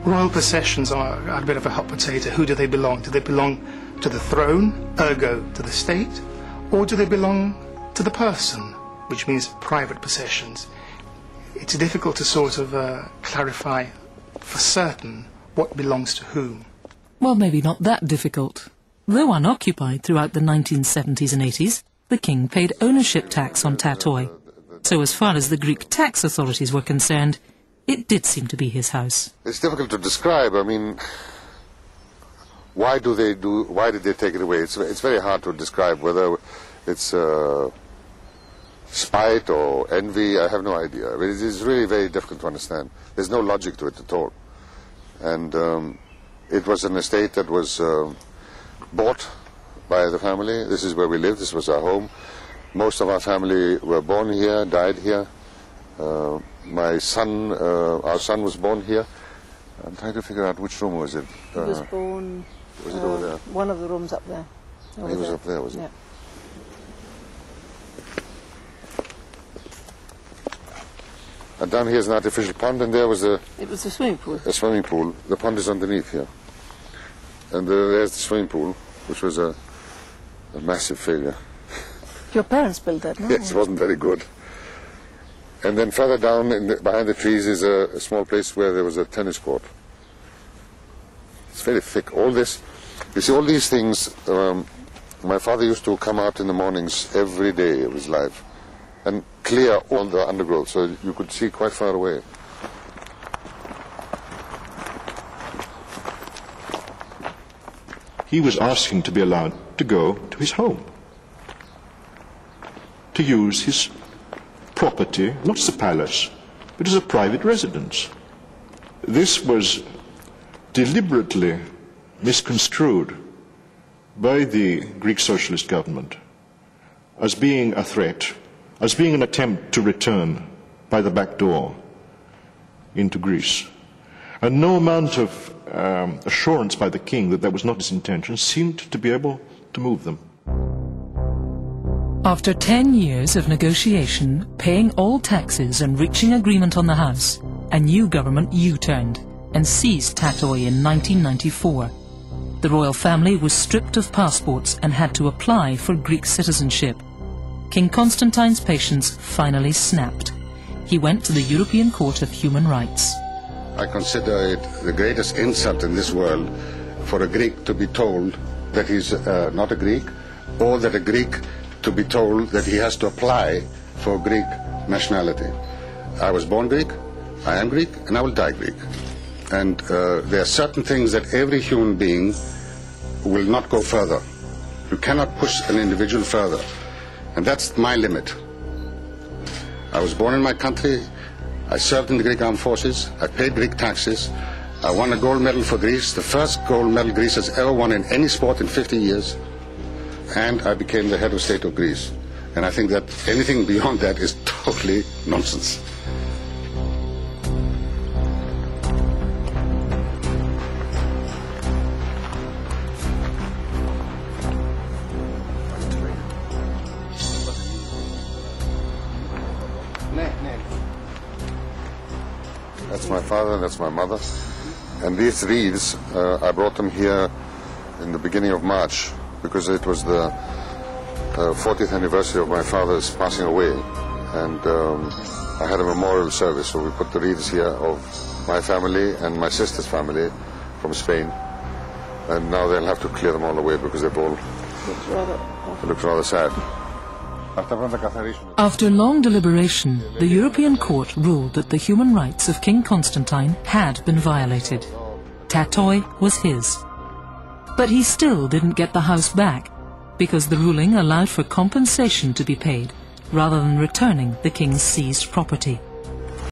Royal possessions are a bit of a hot potato. Who do they belong? Do they belong to the throne, ergo to the state, or do they belong to the person, which means private possessions? It's difficult to sort of clarify for certain what belongs to whom. Well, maybe not that difficult. Though unoccupied throughout the 1970s and 80s, the king paid ownership tax on Tatoi. So as far as the Greek tax authorities were concerned, it did seem to be his house. It's difficult to describe. I mean, why did they take it away? It's very hard to describe whether it's spite or envy. I have no idea. It is really very difficult to understand. There's no logic to it at all. And it was an estate that was bought by the family. This is where we live. This was our home. Most of our family were born here, died here. My son, our son was born here. I'm trying to figure out which room was it. He was born. Was it over there? One of the rooms up there. He was up there, was it? Yeah. And down here is an artificial pond, and there was a... It was a swimming pool. A swimming pool. The pond is underneath here. And there's the swimming pool, which was a massive failure. Your parents built that, no? Yes, it wasn't very good. And then further down, behind the trees, is a small place where there was a tennis court. It's very thick. All this, you see, all these things, my father used to come out in the mornings every day of his life and clear all the undergrowth so you could see quite far away. He was asking to be allowed to go to his home, to use his property, not as a palace, but as a private residence. This was deliberately misconstrued by the Greek socialist government as being a threat, as being an attempt to return by the back door into Greece. And no amount of assurance by the king that that was not his intention seemed to be able to move them. After 10 years of negotiation, paying all taxes and reaching agreement on the house, a new government U-turned and seized Tatoi in 1994. The royal family was stripped of passports and had to apply for Greek citizenship. King Constantine's patience finally snapped. He went to the European Court of Human Rights. I consider it the greatest insult in this world for a Greek to be told that he's not a Greek, or that a Greek to be told that he has to apply for Greek nationality. I was born Greek, I am Greek, and I will die Greek. And there are certain things that every human being will not go further. You cannot push an individual further. And that's my limit. I was born in my country, I served in the Greek armed forces, I paid Greek taxes, I won a gold medal for Greece, the first gold medal Greece has ever won in any sport in 50 years. And I became the head of state of Greece. And I think that anything beyond that is totally nonsense. That's my father, that's my mother. And these wreaths, I brought them here in the beginning of March, because it was the 40th anniversary of my father's passing away, and I had a memorial service, so we put the wreaths here of my family and my sister's family from Spain, and now they'll have to clear them all away because they've all looked rather sad. After long deliberation, the European Court ruled that the human rights of King Constantine had been violated. Tatoi was his. But he still didn't get the house back, because the ruling allowed for compensation to be paid, rather than returning the king's seized property.